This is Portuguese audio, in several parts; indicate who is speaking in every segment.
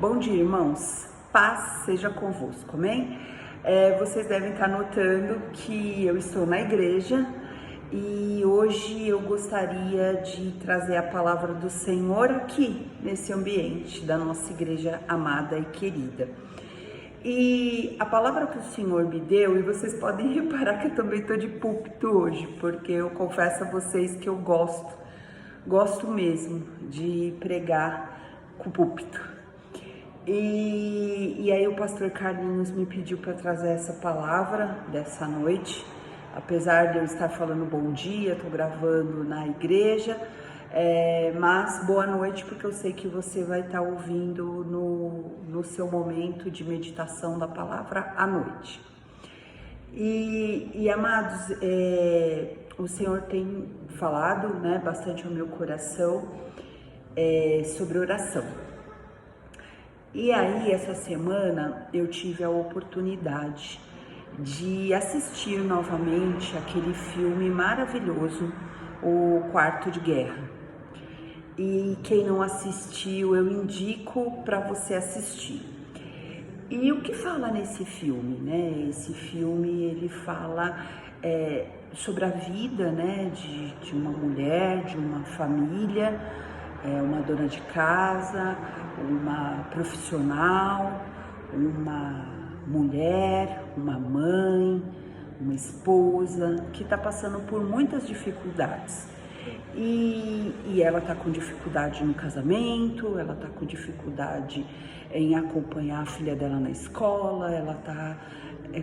Speaker 1: Bom dia, irmãos. Paz seja convosco, amém? Vocês devem estar notando que eu estou na igreja e hoje eu gostaria de trazer a palavra do Senhor aqui, nesse ambiente da nossa igreja amada e querida. E a palavra que o Senhor me deu, e vocês podem reparar que eu também estou de púlpito hoje, porque eu confesso a vocês que eu gosto mesmo de pregar com púlpito. E aí o pastor Carlinhos me pediu para trazer essa palavra dessa noite, apesar de eu estar falando bom dia, estou gravando na igreja, mas boa noite, porque eu sei que você vai estar ouvindo no seu momento de meditação da palavra à noite. E amados, o Senhor tem falado, bastante ao meu coração sobre oração. E aí, essa semana, eu tive a oportunidade de assistir novamente aquele filme maravilhoso, O Quarto de Guerra. E quem não assistiu, eu indico para você assistir. E o que fala nesse filme, né? Esse filme, ele fala sobre a vida, de uma mulher, de uma família, uma dona de casa, uma profissional, uma mulher, uma mãe, uma esposa que está passando por muitas dificuldades. E ela está com dificuldade no casamento, ela está com dificuldade em acompanhar a filha dela na escola, ela está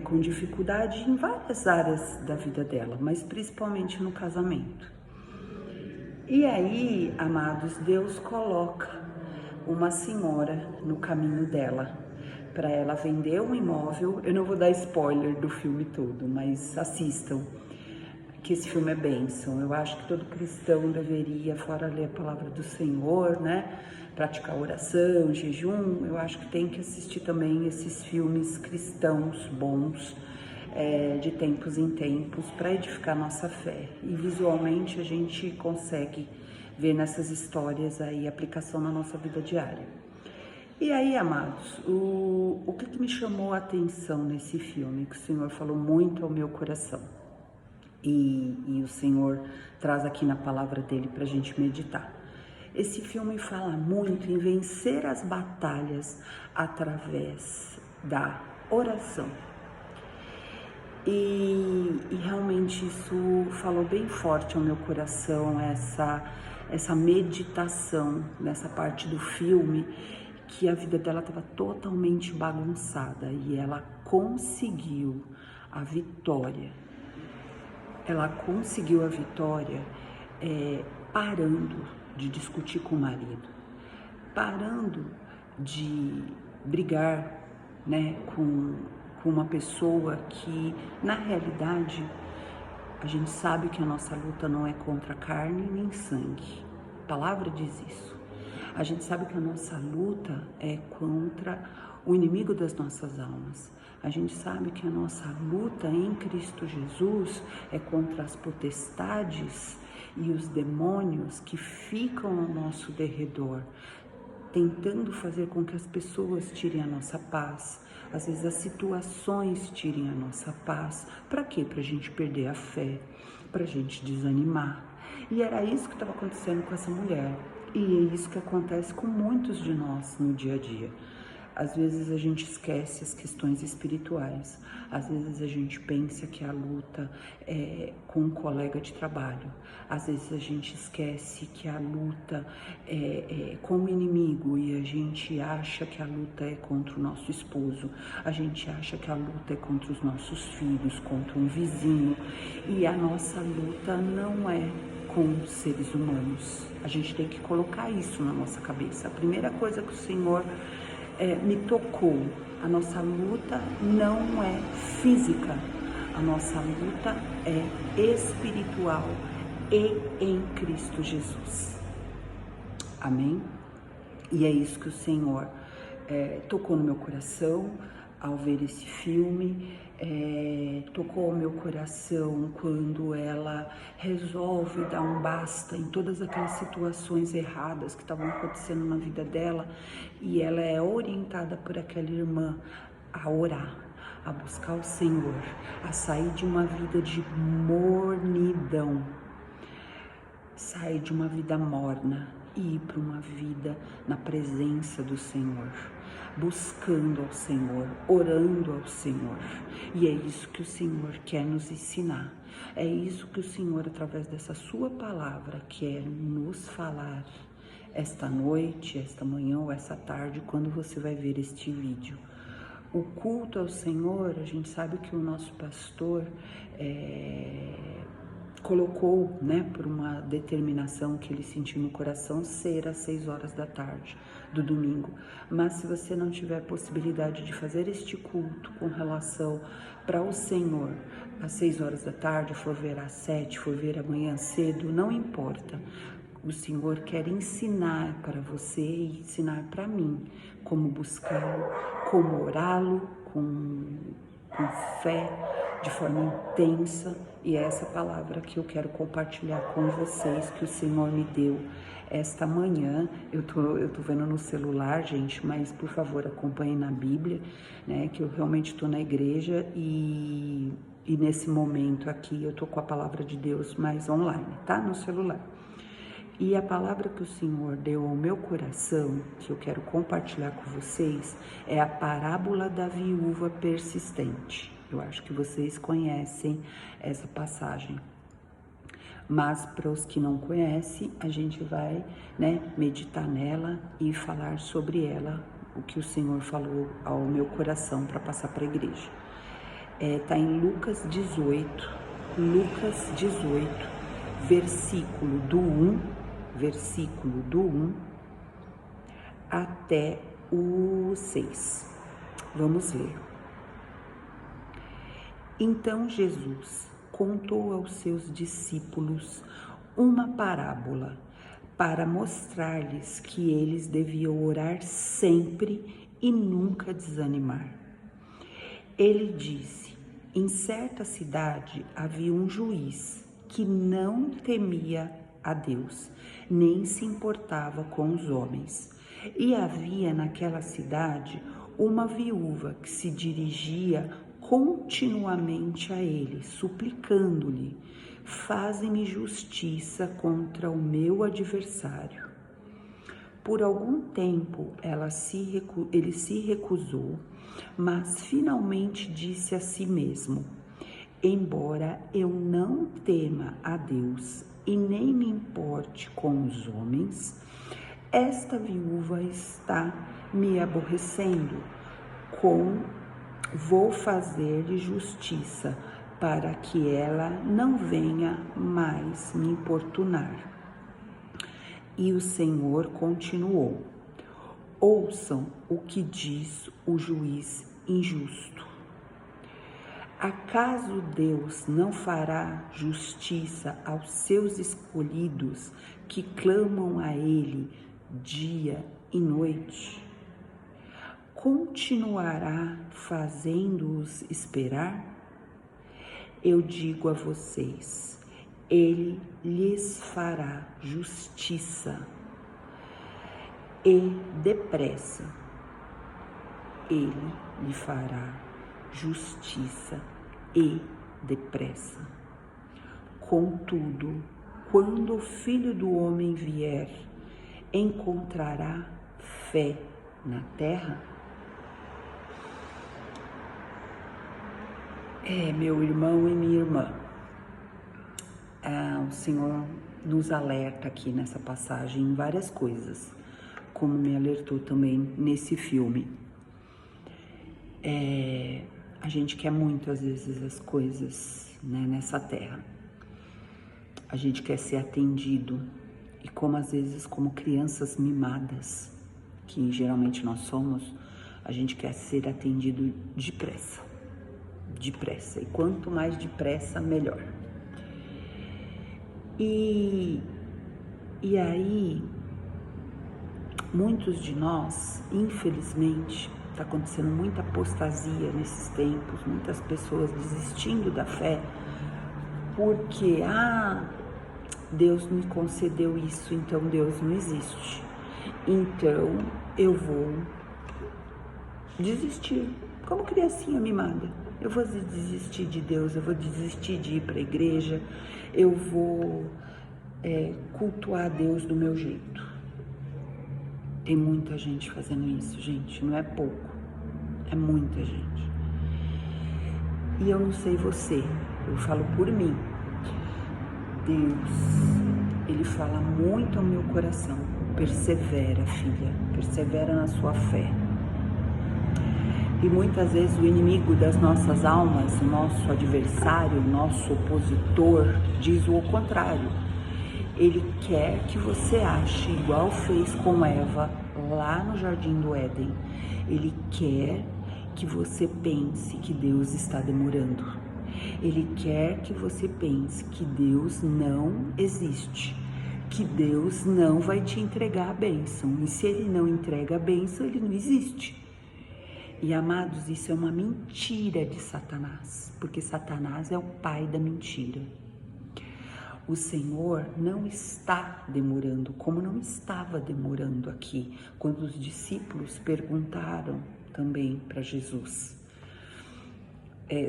Speaker 1: com dificuldade em várias áreas da vida dela, mas principalmente no casamento. E aí, amados, Deus coloca uma senhora no caminho dela, para ela vender um imóvel. Eu não vou dar spoiler do filme todo, mas assistam, que esse filme é bênção. Eu acho que todo cristão deveria, fora ler a palavra do Senhor, praticar oração, jejum, eu acho que tem que assistir também esses filmes cristãos bons, de tempos em tempos, para edificar nossa fé. E visualmente a gente consegue ver nessas histórias aí aplicação na nossa vida diária. E aí, amados, o que me chamou a atenção nesse filme, que o Senhor falou muito ao meu coração, e o Senhor traz aqui na palavra dele para a gente meditar. Esse filme fala muito em vencer as batalhas através da oração. E realmente isso falou bem forte ao meu coração, essa meditação nessa parte do filme, que a vida dela estava totalmente bagunçada e ela conseguiu a vitória. Ela conseguiu a vitória parando de discutir com o marido, parando de brigar, com uma pessoa que, na realidade, a gente sabe que a nossa luta não é contra carne nem sangue. A palavra diz isso. A gente sabe que a nossa luta é contra o inimigo das nossas almas. A gente sabe que a nossa luta em Cristo Jesus é contra as potestades e os demônios que ficam ao nosso derredor, tentando fazer com que as pessoas tirem a nossa paz. Às vezes as situações tirem a nossa paz. Para quê? Para a gente perder a fé, para a gente desanimar. E era isso que estava acontecendo com essa mulher. E é isso que acontece com muitos de nós no dia a dia. Às vezes a gente esquece as questões espirituais. Às vezes a gente pensa que a luta é com um colega de trabalho. Às vezes a gente esquece que a luta é com o inimigo e a gente acha que a luta é contra o nosso esposo. A gente acha que a luta é contra os nossos filhos, contra um vizinho. E a nossa luta não é com seres humanos. A gente tem que colocar isso na nossa cabeça. A primeira coisa que o Senhor me tocou, a nossa luta não é física, a nossa luta é espiritual e em Cristo Jesus. Amém? E é isso que o Senhor tocou no meu coração ao ver esse filme. Tocou o meu coração quando ela resolve dar um basta em todas aquelas situações erradas que estavam acontecendo na vida dela, e ela é orientada por aquela irmã a orar, a buscar o Senhor, a sair de uma vida de mornidão, sair de uma vida morna e ir para uma vida na presença do Senhor, buscando ao Senhor, orando ao Senhor. E é isso que o Senhor quer nos ensinar. É isso que o Senhor, através dessa sua palavra, quer nos falar esta noite, esta manhã ou essa tarde, quando você vai ver este vídeo. O culto ao Senhor, a gente sabe que o nosso pastor colocou, né, por uma determinação que ele sentiu no coração, ser às 6 horas da tarde do domingo. Mas se você não tiver possibilidade de fazer este culto com relação para o Senhor às 6 horas da tarde, for ver às 7, for ver amanhã cedo, não importa. O Senhor quer ensinar para você e ensinar para mim como buscá-lo, como orá-lo com fé, de forma intensa, e é essa palavra que eu quero compartilhar com vocês, que o Senhor me deu esta manhã. Eu tô vendo no celular, gente, mas por favor acompanhem na Bíblia, né, que eu realmente estou na igreja e nesse momento aqui eu tô com a palavra de Deus mais online, tá? No celular. E a palavra que o Senhor deu ao meu coração, que eu quero compartilhar com vocês, é a parábola da viúva persistente. Eu acho que vocês conhecem essa passagem. Mas para os que não conhecem, a gente vai, né, meditar nela e falar sobre ela, o que o Senhor falou ao meu coração para passar para a igreja. Tá em Lucas 18, versículo do 1 até o 6. Vamos ler. Então Jesus contou aos seus discípulos uma parábola para mostrar-lhes que eles deviam orar sempre e nunca desanimar. Ele disse: em certa cidade havia um juiz que não temia a Deus, nem se importava com os homens. E havia naquela cidade uma viúva que se dirigia continuamente a ele, suplicando-lhe: faze-me justiça contra o meu adversário. Por algum tempo ele se recusou, mas finalmente disse a si mesmo: embora eu não tema a Deus e nem me importe com os homens, esta viúva está me aborrecendo. Vou fazer-lhe justiça, para que ela não venha mais me importunar. E o Senhor continuou: ouçam o que diz o juiz injusto. Acaso Deus não fará justiça aos seus escolhidos que clamam a Ele dia e noite? Continuará fazendo-os esperar? Eu digo a vocês, Ele lhes fará justiça e depressa. Ele lhe fará justiça e depressa. Contudo, quando o Filho do Homem vier, encontrará fé na terra? Meu irmão e minha irmã, o Senhor nos alerta aqui nessa passagem em várias coisas, como me alertou também nesse filme. A gente quer muito, às vezes, as coisas, né, nessa terra. A gente quer ser atendido, e como às vezes, como crianças mimadas, que geralmente nós somos, a gente quer ser atendido depressa. E quanto mais depressa, melhor. E aí, muitos de nós, infelizmente, Está acontecendo muita apostasia nesses tempos, muitas pessoas desistindo da fé, porque, Deus me concedeu isso, então Deus não existe. Então eu vou desistir, como criancinha mimada. Eu vou desistir de Deus, eu vou desistir de ir para a igreja, eu vou cultuar Deus do meu jeito. Tem muita gente fazendo isso, gente, não é pouco, é muita gente. E eu não sei você, eu falo por mim. Deus, Ele fala muito ao meu coração. Persevera, filha, persevera na sua fé. E muitas vezes o inimigo das nossas almas, o nosso adversário, o nosso opositor, diz o contrário. Ele quer que você ache igual fez com Eva lá no Jardim do Éden. Ele quer que você pense que Deus está demorando. Ele quer que você pense que Deus não existe, que Deus não vai te entregar a bênção. E se Ele não entrega a bênção, Ele não existe. E amados, isso é uma mentira de Satanás, porque Satanás é o pai da mentira. O Senhor não está demorando, como não estava demorando aqui, quando os discípulos perguntaram também para Jesus.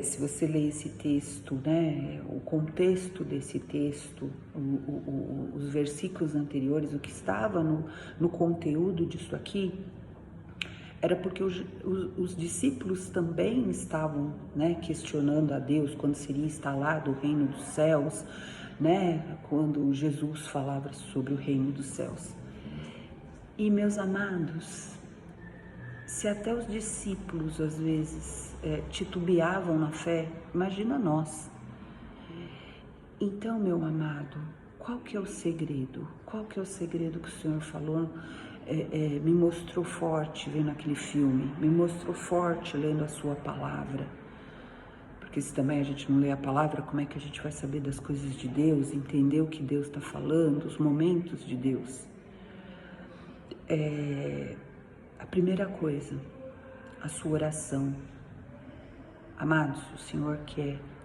Speaker 1: Se você ler esse texto, né, o contexto desse texto, os versículos anteriores, o que estava no conteúdo disso aqui, era porque os discípulos também estavam, né, questionando a Deus quando seria instalado o reino dos céus, né, quando Jesus falava sobre o reino dos céus. E, meus amados, se até os discípulos às vezes titubeavam na fé, imagina nós. Então, meu amado, qual que é o segredo? Qual que é o segredo que o Senhor falou? Me mostrou forte vendo aquele filme, me mostrou forte lendo a sua palavra, porque se também a gente não lê a palavra, como é que a gente vai saber das coisas de Deus, entender o que Deus está falando, os momentos de Deus? A primeira coisa, a sua oração. Amados, o Senhor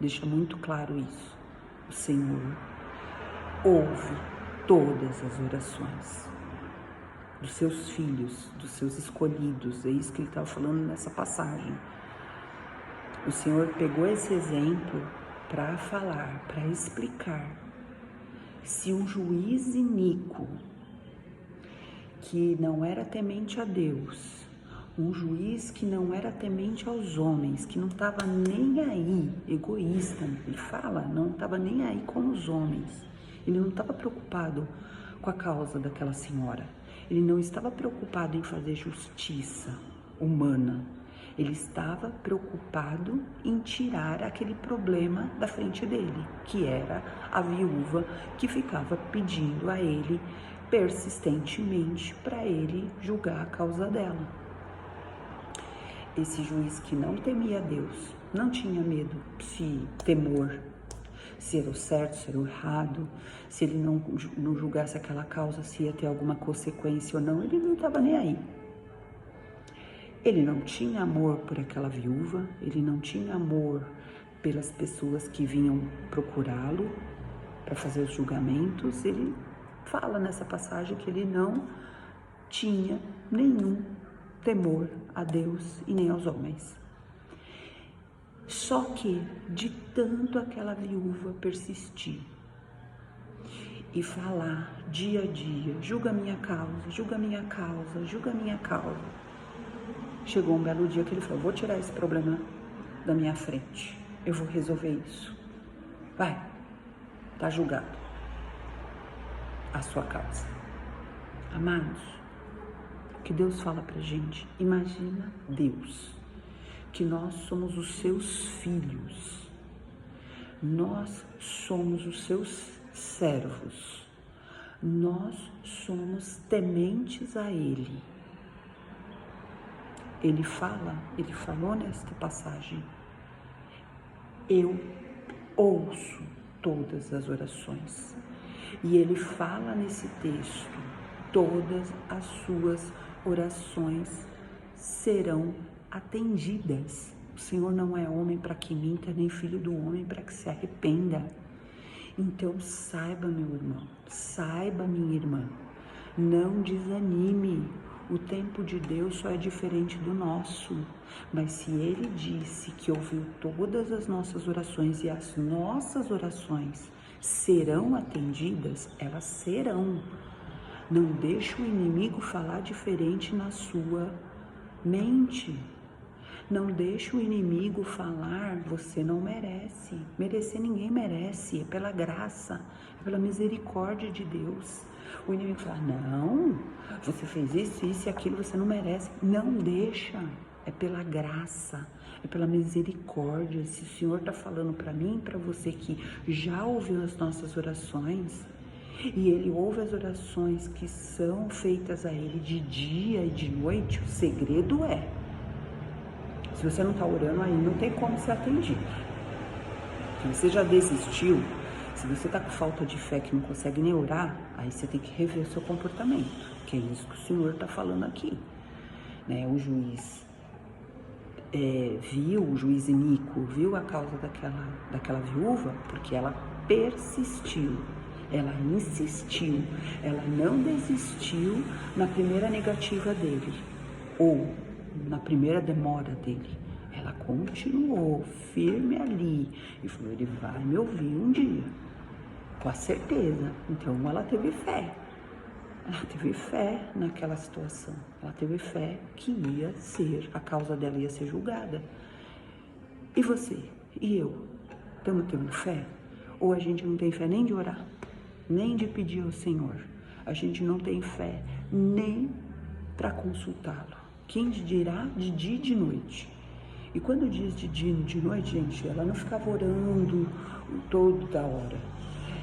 Speaker 1: deixa muito claro isso, o Senhor ouve todas as orações dos seus filhos, dos seus escolhidos. É isso que ele estava falando nessa passagem. O Senhor pegou esse exemplo para falar, para explicar. Se um juiz iníquo, que não era temente a Deus, um juiz que não era temente aos homens, que não estava nem aí, egoísta, ele fala, não estava nem aí com os homens, ele não estava preocupado com a causa daquela senhora. Ele não estava preocupado em fazer justiça humana. Ele estava preocupado em tirar aquele problema da frente dele, que era a viúva que ficava pedindo a ele persistentemente para ele julgar a causa dela. Esse juiz que não temia Deus, não tinha medo, temor, se era o certo, se era o errado, se ele não julgasse aquela causa, se ia ter alguma consequência ou não, ele não estava nem aí. Ele não tinha amor por aquela viúva, ele não tinha amor pelas pessoas que vinham procurá-lo para fazer os julgamentos. Ele fala nessa passagem que ele não tinha nenhum temor a Deus e nem aos homens. Só que, de tanto aquela viúva persistir e falar dia a dia, julga a minha causa, julga a minha causa, julga a minha causa, chegou um belo dia que ele falou, vou tirar esse problema da minha frente, eu vou resolver isso. Vai, tá julgado a sua causa. Amados, o que Deus fala pra gente, imagina Deus, que nós somos os seus filhos, nós somos os seus servos, nós somos tementes a Ele. Ele falou nesta passagem, eu ouço todas as orações. E Ele fala nesse texto, todas as suas orações serão atendidas. O Senhor não é homem para que minta, nem filho do homem para que se arrependa. Então saiba, meu irmão, saiba, minha irmã, não desanime. O tempo de Deus só é diferente do nosso, mas se Ele disse que ouviu todas as nossas orações e as nossas orações serão atendidas, elas serão. Não deixe o inimigo falar diferente na sua mente. Não deixe o inimigo falar, você não merece. Merecer ninguém merece, é pela graça, é pela misericórdia de Deus. O inimigo fala, não, você fez isso, isso e aquilo, você não merece. Não deixa, é pela graça, é pela misericórdia. Se o Senhor está falando para mim e para você que já ouviu as nossas orações, e Ele ouve as orações que são feitas a Ele de dia e de noite, o segredo é, se você não está orando aí, não tem como ser atendido. Se você já desistiu, se você está com falta de fé que não consegue nem orar, aí você tem que rever o seu comportamento, que é isso que o Senhor está falando aqui. Né? O juiz o juiz iníquo viu a causa daquela viúva porque ela persistiu, ela insistiu, ela não desistiu na primeira negativa dele, ou na primeira demora dele. Ela continuou firme ali e falou, ele vai me ouvir um dia, com a certeza. Então ela teve fé, naquela situação, ela teve fé que a causa dela ia ser julgada. E você e eu, estamos tendo fé? Ou a gente não tem fé nem de orar, nem de pedir ao Senhor? A gente não tem fé nem para consultá-lo. Quem dirá de dia e de noite? E quando diz de dia e de noite, gente, ela não ficava orando toda hora.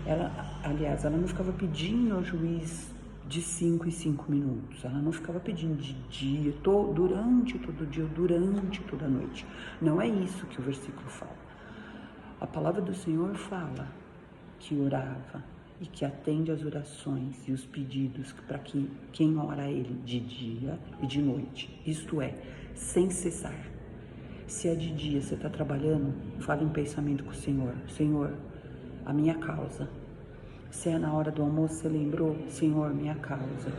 Speaker 1: Ela não ficava pedindo ao juiz de 5 em 5 minutos. Ela não ficava pedindo de dia, durante todo o dia, durante toda a noite. Não é isso que o versículo fala. A palavra do Senhor fala que orava e que atende as orações e os pedidos para quem ora a Ele de dia e de noite, isto é, sem cessar. Se é de dia, você está trabalhando, fale em pensamento com o Senhor. Senhor, a minha causa. Se é na hora do almoço, você lembrou, Senhor, minha causa.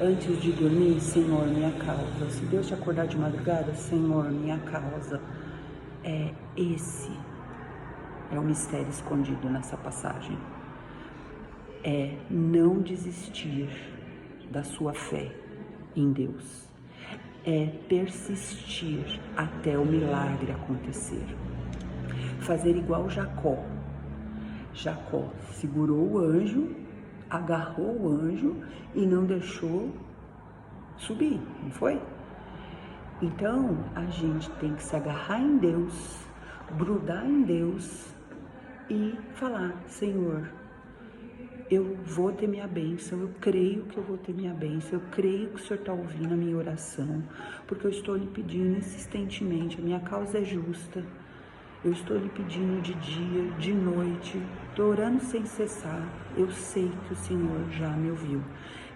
Speaker 1: Antes de dormir, Senhor, minha causa. Se Deus te acordar de madrugada, Senhor, minha causa. Esse é o mistério escondido nessa passagem. É não desistir da sua fé em Deus, é persistir até o milagre acontecer, fazer igual Jacó. Jacó segurou o anjo, agarrou o anjo e não deixou subir, não foi? Então a gente tem que se agarrar em Deus, grudar em Deus e falar, Senhor, eu vou ter minha bênção, eu creio que eu vou ter minha bênção, eu creio que o Senhor está ouvindo a minha oração, porque eu estou lhe pedindo insistentemente, a minha causa é justa, eu estou lhe pedindo de dia, de noite, estou orando sem cessar, eu sei que o Senhor já me ouviu,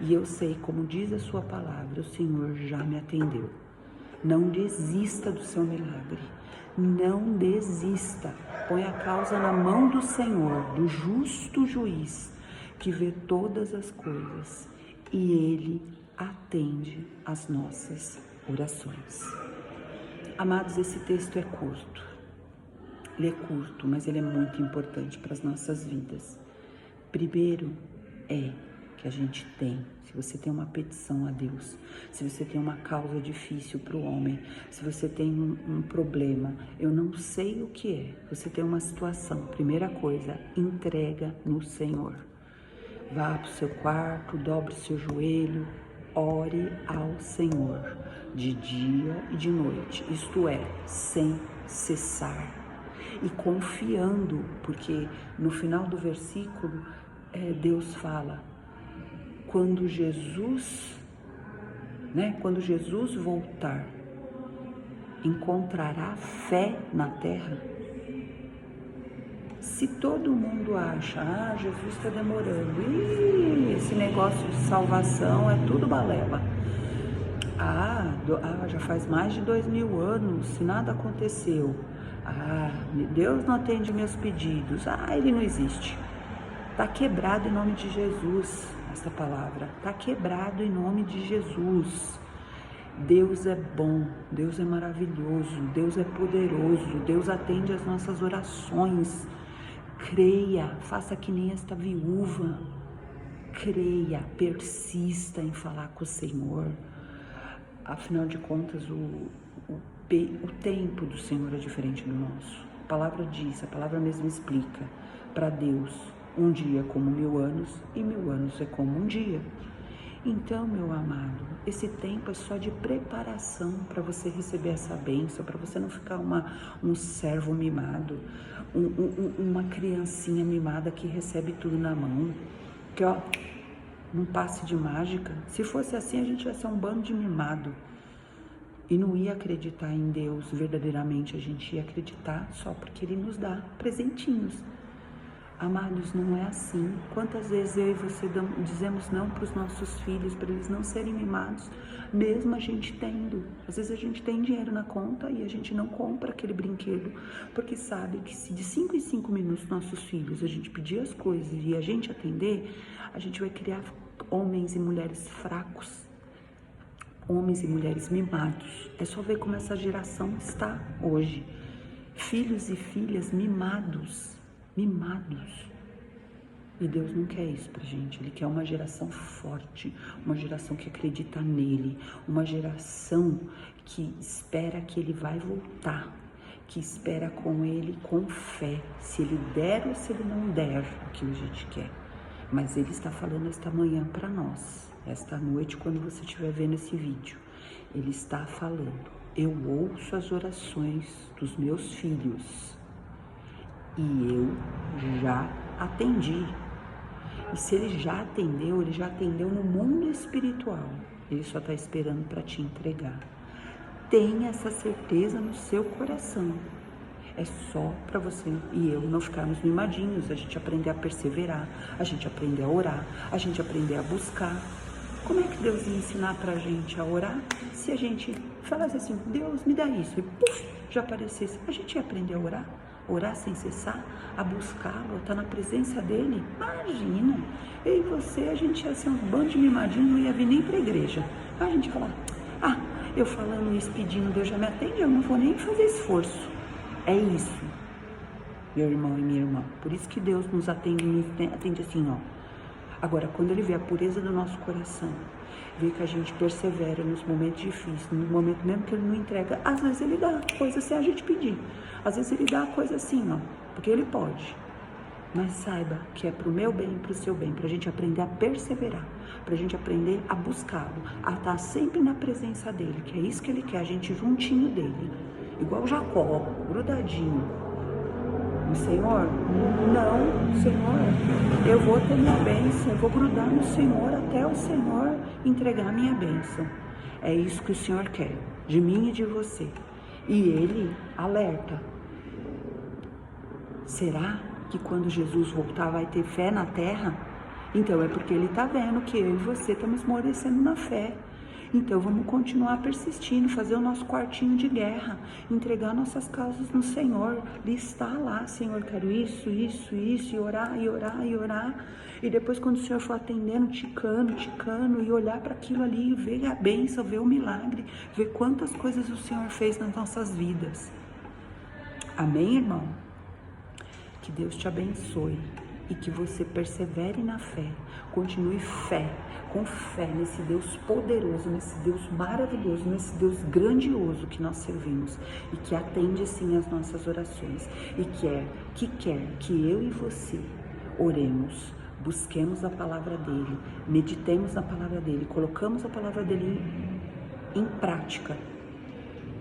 Speaker 1: e eu sei, como diz a sua palavra, o Senhor já me atendeu. Não desista do seu milagre, não desista, põe a causa na mão do Senhor, do justo juiz, que vê todas as coisas e Ele atende as nossas orações. Amados, esse texto é curto. Ele é curto, mas ele é muito importante para as nossas vidas. Primeiro que a gente tem, se você tem uma petição a Deus, se você tem uma causa difícil para o homem, se você tem um problema, eu não sei o que é, você tem uma situação, primeira coisa, entrega no Senhor. Vá para o seu quarto, dobre o seu joelho, ore ao Senhor, de dia e de noite, isto é, sem cessar, e confiando, porque no final do versículo, Deus fala, quando Jesus voltar, encontrará fé na terra? Se todo mundo acha, Jesus está demorando, esse negócio de salvação é tudo balela. Já faz mais de 2000 anos, se nada aconteceu. Deus não atende meus pedidos. Ele não existe. Tá quebrado em nome de Jesus, essa palavra. Tá quebrado em nome de Jesus. Deus é bom, Deus é maravilhoso, Deus é poderoso, Deus atende as nossas orações. Creia, faça que nem esta viúva. Creia, persista em falar com o Senhor. Afinal de contas, o tempo do Senhor é diferente do nosso. A palavra diz, a palavra mesmo explica. Para Deus, um dia é como 1000 anos e 1000 anos é como um dia. Então, meu amado, esse tempo é só de preparação para você receber essa bênção, para você não ficar um servo mimado, uma criancinha mimada que recebe tudo na mão, que num passe de mágica. Se fosse assim, a gente ia ser um bando de mimado e não ia acreditar em Deus verdadeiramente, a gente ia acreditar só porque Ele nos dá presentinhos. Amados, não é assim. Quantas vezes eu e você dizemos não para os nossos filhos, para eles não serem mimados, mesmo a gente tendo. Às vezes a gente tem dinheiro na conta e a gente não compra aquele brinquedo, porque sabe que se de 5 em 5 minutos nossos filhos a gente pedir as coisas e a gente atender, a gente vai criar homens e mulheres fracos, homens e mulheres mimados. É só ver como essa geração está hoje. Filhos e filhas mimados. E Deus não quer isso pra gente. Ele quer uma geração forte, uma geração que acredita nele, uma geração que espera que ele vai voltar, que espera com ele com fé, se ele der ou se ele não der o que a gente quer. Mas ele está falando esta manhã para nós, esta noite, quando você estiver vendo esse vídeo. Ele está falando: eu ouço as orações dos meus filhos e eu já atendi. E se ele já atendeu no mundo espiritual. Ele só está esperando para te entregar. Tenha essa certeza no seu coração. É só para você e eu não ficarmos mimadinhos, a gente aprender a perseverar, a gente aprender a orar, a gente aprender a buscar. Como é que Deus ia ensinar pra gente a orar se a gente falasse assim: Deus, me dá isso, e puf, já aparecesse? A gente ia aprender a orar? Orar sem cessar, a buscá-lo, estar na presença dele? Imagina, eu e você, a gente ia ser um bando de mimadinhos, não ia vir nem para a igreja. A gente ia falar: eu falando isso, pedindo, Deus já me atende, eu não vou nem fazer esforço. É isso, meu irmão e minha irmã. Por isso que Deus nos atende assim, ó. Agora, quando Ele vê a pureza do nosso coração, vê que a gente persevera nos momentos difíceis, no momento mesmo que Ele não entrega, às vezes Ele dá coisa sem a gente pedir. Às vezes Ele dá coisa assim, ó, porque Ele pode. Mas saiba que é pro meu bem e pro seu bem, pra gente aprender a perseverar, pra gente aprender a buscá-lo, a estar sempre na presença dEle, que é isso que Ele quer, a gente juntinho dEle. Igual Jacó, grudadinho. Senhor, não, Senhor, eu vou ter minha bênção, eu vou grudar no Senhor até o Senhor entregar minha bênção. É isso que o Senhor quer, de mim e de você. E Ele alerta: será que quando Jesus voltar vai ter fé na terra? Então é porque Ele está vendo que eu e você estamos esmorecendo na fé. Então vamos continuar persistindo, fazer o nosso quartinho de guerra, entregar nossas causas no Senhor, listar lá: Senhor, quero isso, e orar, e orar, e orar. E depois, quando o Senhor for atendendo, ticando, e olhar para aquilo ali, ver a bênção, ver o milagre, ver quantas coisas o Senhor fez nas nossas vidas. Amém, irmão? Que Deus te abençoe e que você persevere na fé, continue com fé nesse Deus poderoso, nesse Deus maravilhoso, nesse Deus grandioso que nós servimos e que atende sim as nossas orações e que quer que eu e você oremos, busquemos a palavra dele, meditemos na palavra dele, colocamos a palavra dele em prática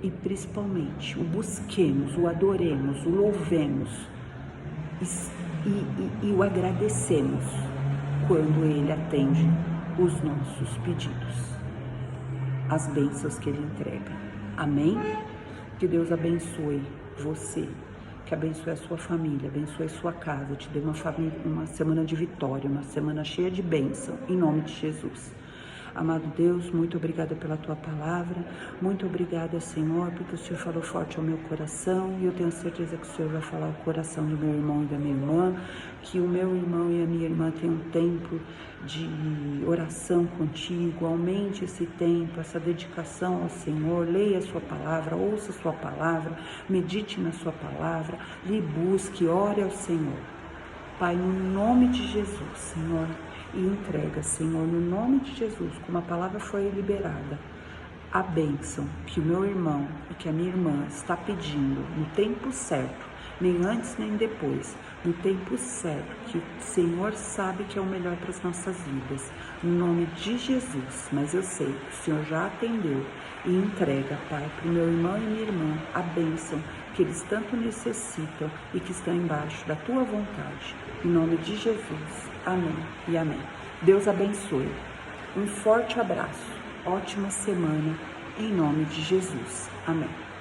Speaker 1: e principalmente o busquemos, o adoremos, o louvemos e o agradecemos quando Ele atende os nossos pedidos, as bênçãos que Ele entrega. Amém? Que Deus abençoe você, que abençoe a sua família, abençoe a sua casa, te dê uma semana de vitória, uma semana cheia de bênção, em nome de Jesus. Amado Deus, muito obrigada pela tua palavra, muito obrigada, Senhor, porque o Senhor falou forte ao meu coração e eu tenho certeza que o Senhor vai falar ao coração do meu irmão e da minha irmã, que o meu irmão e a minha irmã tenham um tempo de oração contigo, aumente esse tempo, essa dedicação ao Senhor, leia a sua palavra, ouça a sua palavra, medite na sua palavra, lhe busque, ore ao Senhor. Pai, no nome de Jesus, Senhor, e entrega, Senhor, no nome de Jesus, como a palavra foi liberada, a bênção que o meu irmão e que a minha irmã está pedindo no tempo certo, nem antes nem depois, no tempo certo, que o Senhor sabe que é o melhor para as nossas vidas, no nome de Jesus. Mas eu sei que o Senhor já atendeu e entrega, Pai, para o meu irmão e minha irmã a bênção que eles tanto necessitam e que estão embaixo da tua vontade. Em nome de Jesus. Amém e amém. Deus abençoe. Um forte abraço. Ótima semana. Em nome de Jesus. Amém.